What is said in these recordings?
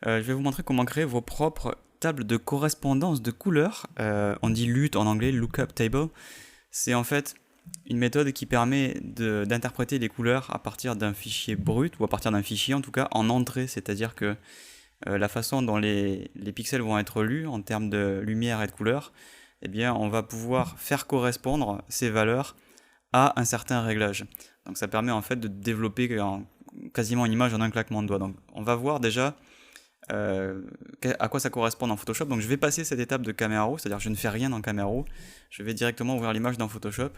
Je vais vous montrer comment créer vos propres tables de correspondance de couleurs. On dit LUT en anglais, Lookup Table. C'est en fait une méthode qui permet d'interpréter les couleurs à partir d'un fichier brut, ou à partir d'un fichier en tout cas, en entrée. C'est-à-dire que la façon dont les pixels vont être lus en termes de lumière et de couleur, eh bien, on va pouvoir faire correspondre ces valeurs à un certain réglage. Donc ça permet en fait de développer quasiment une image en un claquement de doigts. Donc on va voir déjà à quoi ça correspond dans Photoshop. Donc je vais passer cette étape de Camera Raw, c'est-à-dire que je ne fais rien dans Camera Raw, je vais directement ouvrir l'image dans Photoshop.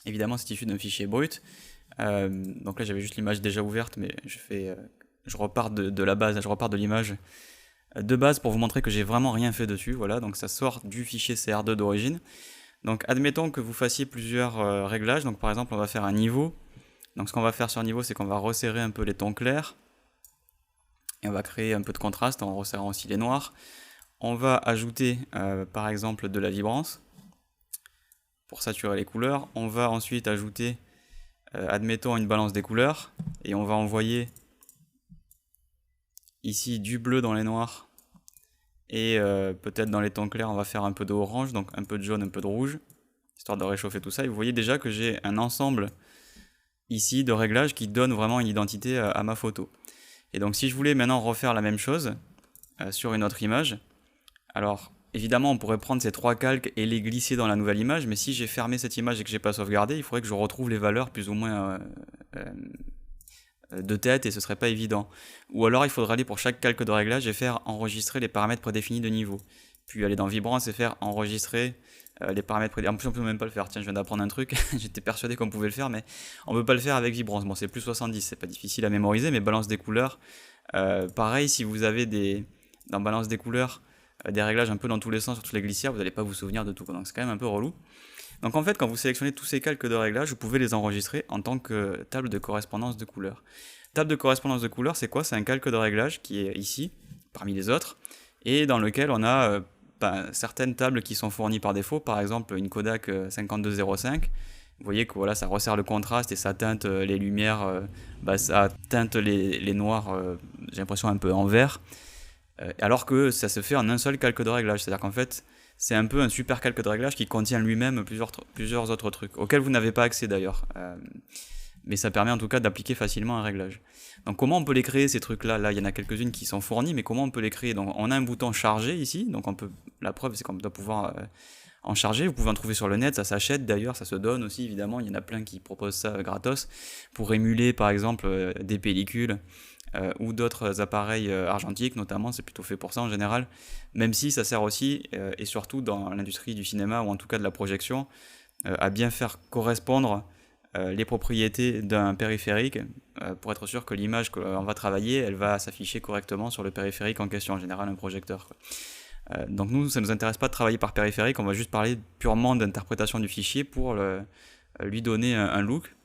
Évidemment c'est issu d'un fichier brut, donc là j'avais juste l'image déjà ouverte, mais je repars de la base, je repars de l'image de base pour vous montrer que j'ai vraiment rien fait dessus. Voilà, donc ça sort du fichier CR2 d'origine. Donc admettons que vous fassiez plusieurs réglages. Donc par exemple on va faire un niveau. Donc ce qu'on va faire sur niveau, c'est qu'on va resserrer un peu les tons clairs et on va créer un peu de contraste en resserrant aussi les noirs. On va ajouter par exemple de la vibrance pour saturer les couleurs. On va ensuite ajouter admettons une balance des couleurs et on va envoyer ici du bleu dans les noirs et peut-être dans les tons clairs on va faire un peu d'orange, donc un peu de jaune, un peu de rouge, histoire de réchauffer tout ça. Et vous voyez déjà que j'ai un ensemble ici de réglages qui donne vraiment une identité à ma photo. Et donc si je voulais maintenant refaire la même chose sur une autre image, alors évidemment on pourrait prendre ces trois calques et les glisser dans la nouvelle image, mais si j'ai fermé cette image et que j'ai pas sauvegardé, il faudrait que je retrouve les valeurs plus ou moins de tête et ce serait pas évident. Ou alors il faudra aller pour chaque calque de réglage et faire enregistrer les paramètres prédéfinis de niveau. Puis aller dans Vibrance et faire enregistrer les paramètres prédéfinis. En plus on peut même pas le faire, tiens je viens d'apprendre un truc, j'étais persuadé qu'on pouvait le faire mais on peut pas le faire avec Vibrance. Bon c'est plus 70, c'est pas difficile à mémoriser, mais balance des couleurs, pareil si vous avez dans balance des couleurs des réglages un peu dans tous les sens sur toutes les glissières, vous n'allez pas vous souvenir de tout, donc c'est quand même un peu relou. Donc en fait, quand vous sélectionnez tous ces calques de réglage, vous pouvez les enregistrer en tant que table de correspondance de couleurs. Table de correspondance de couleurs, c'est quoi? C'est un calque de réglage qui est ici, parmi les autres, et dans lequel on a certaines tables qui sont fournies par défaut, par exemple une Kodak 5205. Vous voyez que voilà, ça resserre le contraste et ça teinte les lumières, ça teinte les noirs, j'ai l'impression un peu en vert, alors que ça se fait en un seul calque de réglage, c'est-à-dire qu'en fait, c'est un peu un super calque de réglage qui contient lui-même plusieurs autres trucs, auxquels vous n'avez pas accès d'ailleurs. Mais ça permet en tout cas d'appliquer facilement un réglage. Donc comment on peut les créer ces trucs-là? Là, il y en a quelques-unes qui sont fournies, mais comment on peut les créer? Donc on a un bouton charger ici, donc la preuve c'est qu'on doit pouvoir en charger. Vous pouvez en trouver sur le net, ça s'achète d'ailleurs, ça se donne aussi évidemment, il y en a plein qui proposent ça gratos, pour émuler par exemple des pellicules. Ou d'autres appareils argentiques notamment, c'est plutôt fait pour ça en général, même si ça sert aussi et surtout dans l'industrie du cinéma ou en tout cas de la projection à bien faire correspondre les propriétés d'un périphérique pour être sûr que l'image qu'on va travailler elle va s'afficher correctement sur le périphérique en question, en général un projecteur quoi. Donc nous ça ne nous intéresse pas de travailler par périphérique, on va juste parler purement d'interprétation du fichier pour lui donner un look.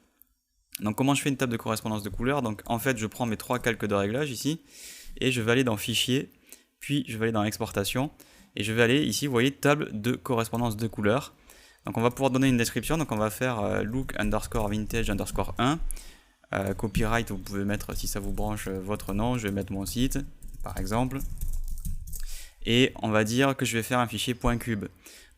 Donc comment je fais une table de correspondance de couleurs? Donc en fait je prends mes trois calques de réglage ici et je vais aller dans fichier, puis je vais aller dans exportation et je vais aller ici, vous voyez, table de correspondance de couleurs. Donc on va pouvoir donner une description, donc on va faire look underscore vintage underscore 1, copyright vous pouvez mettre si ça vous branche votre nom, je vais mettre mon site par exemple, et on va dire que je vais faire un fichier .cube.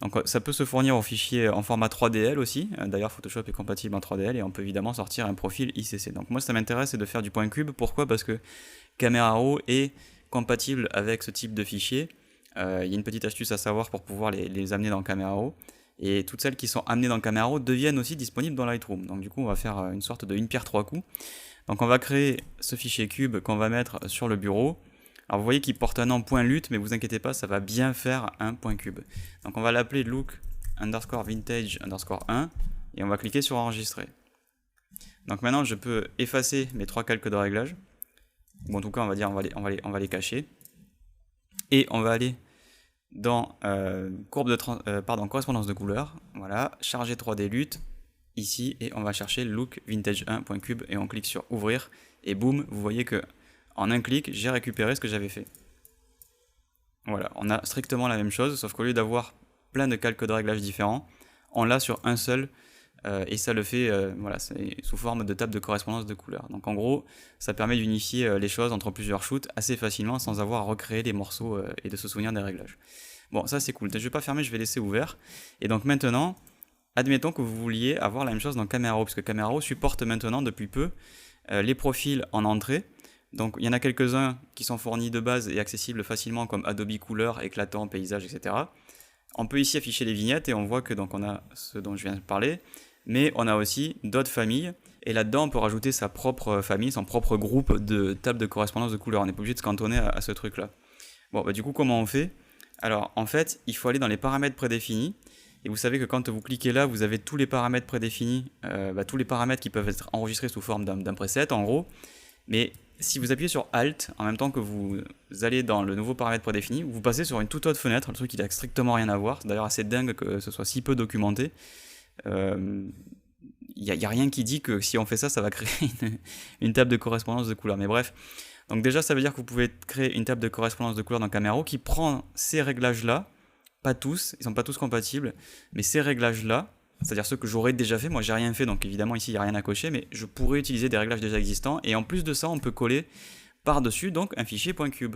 Donc ça peut se fournir en fichier en format 3DL aussi, d'ailleurs Photoshop est compatible en 3DL et on peut évidemment sortir un profil ICC. Donc moi ça m'intéresse c'est de faire du .cube, pourquoi? Parce que Camera Raw est compatible avec ce type de fichier. Il y a une petite astuce à savoir pour pouvoir les amener dans Camera Raw, et toutes celles qui sont amenées dans Camera Raw deviennent aussi disponibles dans Lightroom. Donc du coup on va faire une sorte de une pierre trois coups. Donc on va créer ce fichier cube qu'on va mettre sur le bureau. Alors vous voyez qu'il porte un nom .lut, mais vous inquiétez pas, ça va bien faire un .cube. Donc on va l'appeler look underscore vintage underscore 1 et on va cliquer sur enregistrer. Donc maintenant je peux effacer mes trois calques de réglage, ou en tout cas on va dire on va les cacher, et on va aller dans correspondance de couleurs, voilà, charger 3D lut ici, et on va chercher look vintage 1.cube et on clique sur ouvrir et boum, vous voyez que en un clic, j'ai récupéré ce que j'avais fait. Voilà, on a strictement la même chose, sauf qu'au lieu d'avoir plein de calques de réglage différents, on l'a sur un seul et ça le fait voilà, c'est sous forme de table de correspondance de couleurs. Donc en gros, ça permet d'unifier les choses entre plusieurs shoots assez facilement sans avoir à recréer les morceaux et de se souvenir des réglages. Bon, ça c'est cool. Je vais pas fermer, je vais laisser ouvert. Et donc maintenant, admettons que vous vouliez avoir la même chose dans Camera Raw, parce que Camera Raw supporte maintenant depuis peu les profils en entrée. Donc il y en a quelques-uns qui sont fournis de base et accessibles facilement comme Adobe Couleur, éclatant, paysage, etc. On peut ici afficher les vignettes et on voit que donc on a ce dont je viens de parler, mais on a aussi d'autres familles et là-dedans on peut rajouter sa propre famille, son propre groupe de tables de correspondance de couleurs. On n'est pas obligé de se cantonner à ce truc-là. Bon, bah, du coup comment on fait? Alors en fait, il faut aller dans les paramètres prédéfinis. Et vous savez que quand vous cliquez là, vous avez tous les paramètres prédéfinis, tous les paramètres qui peuvent être enregistrés sous forme d'un preset en gros. Mais si vous appuyez sur Alt en même temps que vous allez dans le nouveau paramètre prédéfini, vous passez sur une toute autre fenêtre, le truc qui n'a strictement rien à voir. C'est d'ailleurs assez dingue que ce soit si peu documenté. Il n'y a rien qui dit que si on fait ça, ça va créer une table de correspondance de couleurs. Mais bref, donc déjà ça veut dire que vous pouvez créer une table de correspondance de couleurs dans Camera Raw qui prend ces réglages-là. Pas tous, ils sont pas tous compatibles, mais ces réglages-là, c'est-à-dire ceux que j'aurais déjà fait, moi j'ai rien fait, donc évidemment ici il n'y a rien à cocher, mais je pourrais utiliser des réglages déjà existants, et en plus de ça, on peut coller par-dessus donc un fichier .cube.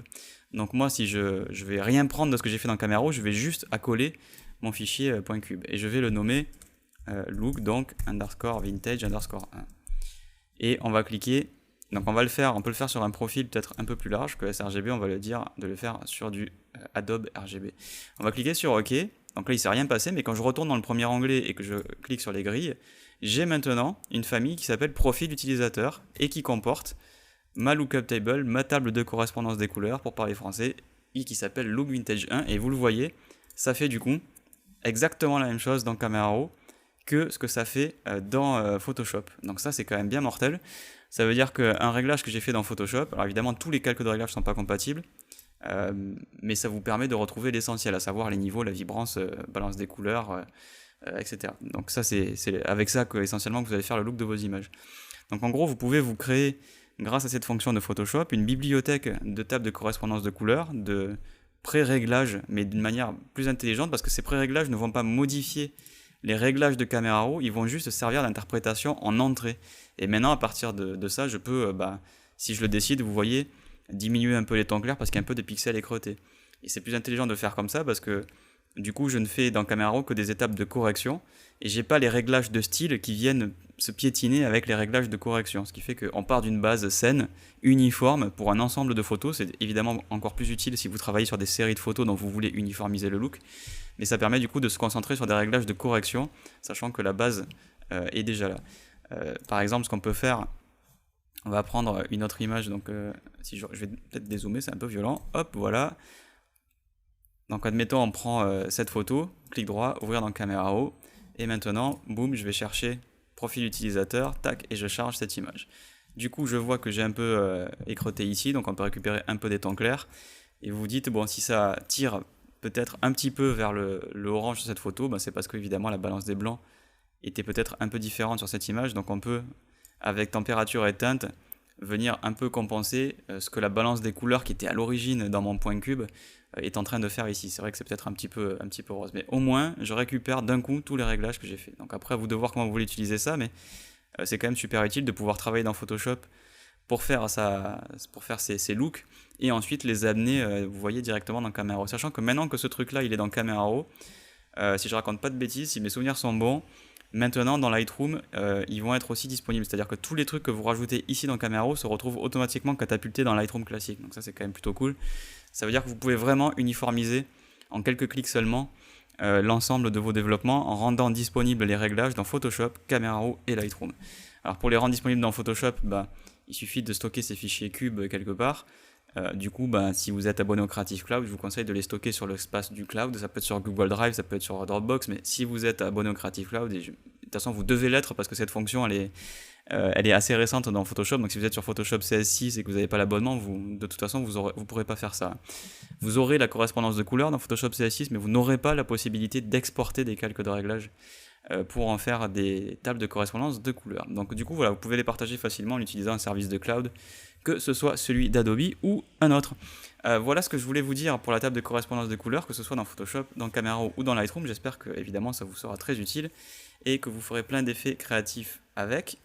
Donc moi si je vais rien prendre de ce que j'ai fait dans Camera Raw, je vais juste accoler mon fichier .cube, et je vais le nommer look, donc underscore vintage underscore 1. Et on va cliquer. Donc on peut le faire sur un profil peut-être un peu plus large que sRGB, on va le dire de le faire sur du Adobe RGB. On va cliquer sur OK, donc là il ne s'est rien passé, mais quand je retourne dans le premier onglet et que je clique sur les grilles, j'ai maintenant une famille qui s'appelle profil utilisateur et qui comporte ma lookup table, ma table de correspondance des couleurs pour parler français, et qui s'appelle look vintage 1, et vous le voyez, ça fait du coup exactement la même chose dans Camera Raw que ce que ça fait dans Photoshop. Donc ça c'est quand même bien mortel. Ça veut dire qu'un réglage que j'ai fait dans Photoshop, alors évidemment tous les calques de réglage ne sont pas compatibles, mais ça vous permet de retrouver l'essentiel, à savoir les niveaux, la vibrance, balance des couleurs, etc. Donc ça c'est avec ça que essentiellement que vous allez faire le look de vos images. Donc en gros vous pouvez vous créer, grâce à cette fonction de Photoshop, une bibliothèque de tables de correspondance de couleurs, de pré-réglages, mais d'une manière plus intelligente, parce que ces pré-réglages ne vont pas modifier les réglages de Camera Raw, ils vont juste servir d'interprétation en entrée. Et maintenant, à partir de ça, je peux, si je le décide, vous voyez, diminuer un peu les tons clairs parce qu'il y a un peu de pixels écreutés. Et c'est plus intelligent de faire comme ça parce que du coup, je ne fais dans Camera Raw que des étapes de correction et j'ai pas les réglages de style qui viennent se piétiner avec les réglages de correction. Ce qui fait qu'on part d'une base saine, uniforme pour un ensemble de photos. C'est évidemment encore plus utile si vous travaillez sur des séries de photos dont vous voulez uniformiser le look. Mais ça permet du coup de se concentrer sur des réglages de correction, sachant que la base est déjà là. Par exemple, ce qu'on peut faire, on va prendre une autre image, donc si je vais peut-être dézoomer, c'est un peu violent, hop, voilà. Donc admettons, on prend cette photo, clic droit, ouvrir dans Camera Raw, et maintenant, boum, je vais chercher profil utilisateur, tac, et je charge cette image. Du coup, je vois que j'ai un peu écreuté ici, donc on peut récupérer un peu des tons clairs, et vous vous dites, bon, si ça tire peut-être un petit peu vers le orange sur cette photo, c'est parce que évidemment la balance des blancs était peut-être un peu différente sur cette image, donc on peut, avec température et teinte, venir un peu compenser ce que la balance des couleurs qui était à l'origine dans mon point cube est en train de faire ici. C'est vrai que c'est peut-être un petit peu rose, mais au moins je récupère d'un coup tous les réglages que j'ai fait. Donc après, à vous de voir comment vous voulez utiliser ça, mais c'est quand même super utile de pouvoir travailler dans Photoshop pour faire ces looks et ensuite les amener, vous voyez, directement dans Camera Raw. Sachant que maintenant que ce truc-là, il est dans Camera Raw, si je raconte pas de bêtises, si mes souvenirs sont bons, maintenant dans Lightroom, ils vont être aussi disponibles. C'est-à-dire que tous les trucs que vous rajoutez ici dans Camera Raw se retrouvent automatiquement catapultés dans Lightroom classique. Donc ça, c'est quand même plutôt cool. Ça veut dire que vous pouvez vraiment uniformiser en quelques clics seulement l'ensemble de vos développements en rendant disponibles les réglages dans Photoshop, Camera Raw et Lightroom. Alors pour les rendre disponibles dans Photoshop, il suffit de stocker ces fichiers cubes quelque part. Du coup, si vous êtes abonné au Creative Cloud, je vous conseille de les stocker sur l'espace du cloud. Ça peut être sur Google Drive, ça peut être sur Dropbox, mais si vous êtes abonné au Creative Cloud, de toute façon vous devez l'être parce que cette fonction elle est assez récente dans Photoshop. Donc si vous êtes sur Photoshop CS6 et que vous n'avez pas l'abonnement, de toute façon vous ne pourrez pas faire ça. Vous aurez la correspondance de couleurs dans Photoshop CS6, mais vous n'aurez pas la possibilité d'exporter des calques de réglage pour en faire des tables de correspondance de couleurs. Donc du coup, voilà, vous pouvez les partager facilement en utilisant un service de cloud, que ce soit celui d'Adobe ou un autre. Voilà ce que je voulais vous dire pour la table de correspondance de couleurs, que ce soit dans Photoshop, dans Camera Raw ou dans Lightroom. J'espère que évidemment ça vous sera très utile et que vous ferez plein d'effets créatifs avec.